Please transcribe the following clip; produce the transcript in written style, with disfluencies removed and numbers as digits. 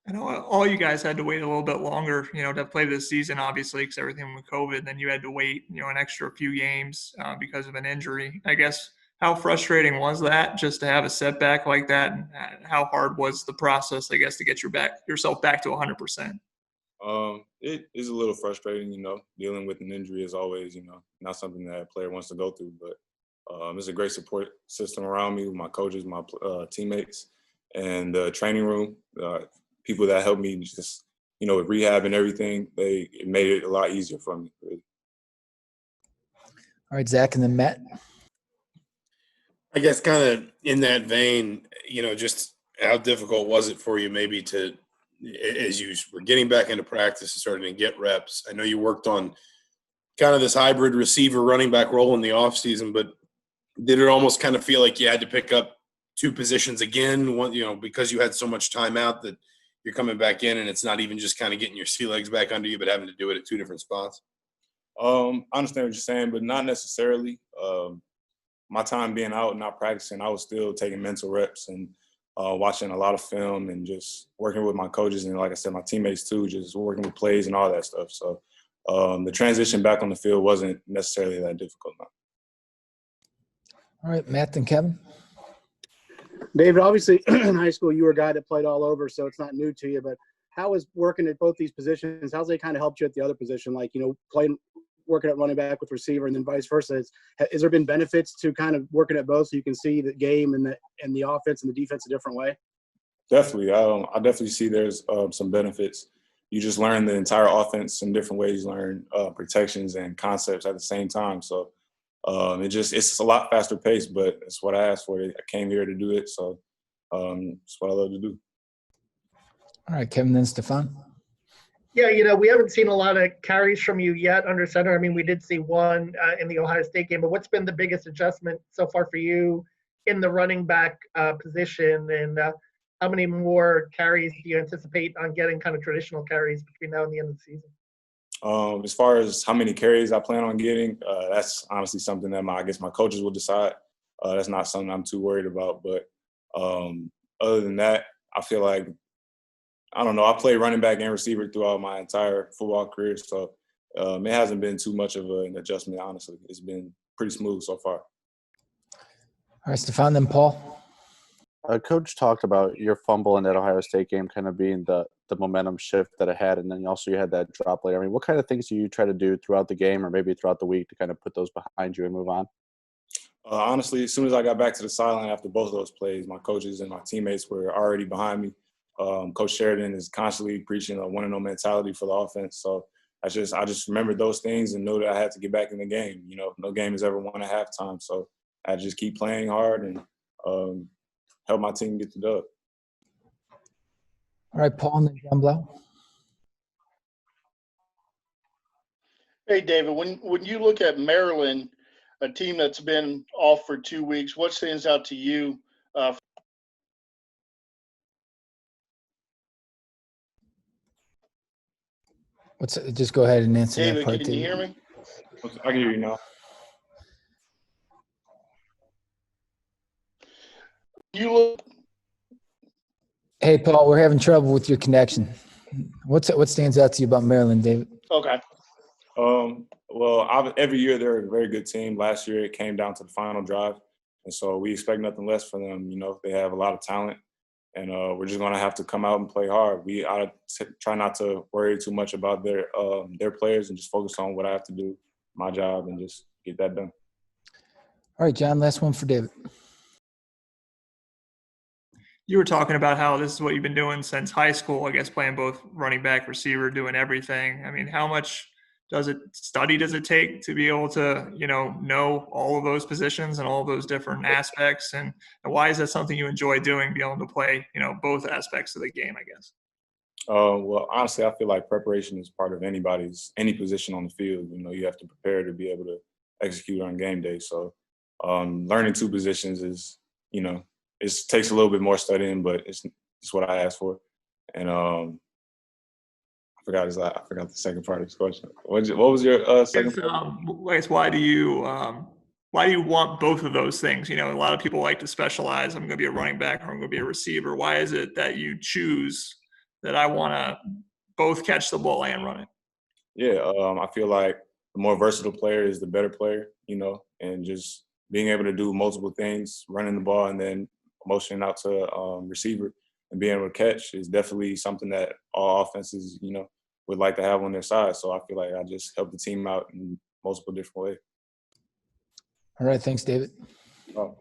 I know all you guys had to wait a little bit longer, to play this season, obviously, because everything with COVID. Then you had to wait, an extra few games because of an injury. I guess how frustrating was that just to have a setback like that, and how hard was the process, I guess, to get yourself back to 100%? It is a little frustrating, dealing with an injury is always, not something that a player wants to go through, but there's a great support system around me with my coaches, my teammates, and the training room. People that helped me just, with rehab and everything, it made it a lot easier for me. Really. All right, Zach, and then Matt. I guess kind of in that vein, just how difficult was it for you maybe to, as you were getting back into practice and starting to get reps? I know you worked on kind of this hybrid receiver running back role in the offseason, but did it almost kind of feel like you had to pick up two positions again, one, because you had so much time out that you're coming back in and it's not even just kind of getting your sea legs back under you, but having to do it at two different spots? I understand what you're saying, but not necessarily. My time being out and not practicing, I was still taking mental reps and watching a lot of film and just working with my coaches and, like I said, my teammates too, just working with plays and all that stuff. So the transition back on the field wasn't necessarily that difficult. No. All right, Matt and Kevin. David, obviously in high school you were a guy that played all over, so it's not new to you, but how is working at both these positions, how's they kind of helped you at the other position, like, working at running back with receiver and then vice versa? Has there been benefits to kind of working at both so you can see the game and the offense and the defense a different way? Definitely. I definitely see there's some benefits. You just learn the entire offense in different ways, learn protections and concepts at the same time. So it's a lot faster pace, but it's what I asked for. I came here to do it, so it's what I love to do. All right, Kevin, then Stefan. Yeah, we haven't seen a lot of carries from you yet under center. I mean, we did see one in the Ohio State game, but what's been the biggest adjustment so far for you in the running back position? And how many more carries do you anticipate on getting, kind of traditional carries between now and the end of the season? As far as how many carries I plan on getting, that's honestly something that I guess my coaches will decide. That's not something I'm too worried about. But other than that, I feel like, I don't know, I played running back and receiver throughout my entire football career, so it hasn't been too much of an adjustment, honestly. It's been pretty smooth so far. All right, Stefan, then Paul. Coach talked about your fumble in that Ohio State game kind of being the momentum shift that it had, and then also you had that drop later. I mean, what kind of things do you try to do throughout the game or maybe throughout the week to kind of put those behind you and move on? Honestly, as soon as I got back to the sideline after both of those plays, my coaches and my teammates were already behind me. Coach Sheridan is constantly preaching a one-and-oh mentality for the offense. So I just remembered those things and know that I had to get back in the game. No game is ever won at halftime. So I just keep playing hard and help my team get the dub. All right, Paul and then John Blau. Hey, David, when you look at Maryland, a team that's been off for 2 weeks, what stands out to you? Just go ahead and answer David, that part. can you hear me? I can hear you now. You look. Hey, Paul, we're having trouble with your connection. What stands out to you about Maryland, David? Okay. Well, every year they're a very good team. Last year it came down to the final drive, and so we expect nothing less from them. They have a lot of talent, and we're just going to have to come out and play hard. I try not to worry too much about their players and just focus on what I have to do, my job, and just get that done. All right, John, last one for David. You were talking about how this is what you've been doing since high school, I guess, playing both running back, receiver, doing everything. I mean, how much does it take to be able to, know all of those positions and all of those different aspects? And why is that something you enjoy doing, being able to play, both aspects of the game, I guess? Well, honestly, I feel like preparation is part of any position on the field. You have to prepare to be able to execute on game day. So learning two positions is, it takes a little bit more studying, but it's what I asked for. And I forgot the second part of this question. What was your second part? I guess why do you want both of those things? A lot of people like to specialize. I'm going to be a running back or I'm going to be a receiver. Why is it that you choose that I want to both catch the ball and run it? Yeah, I feel like the more versatile player is the better player, you know, and just being able to do multiple things, running the ball and then motioning out to receiver and being able to catch is definitely something that all offenses, you know, would like to have on their side. So I feel like I just help the team out in multiple different ways. All right. Thanks, David. Oh.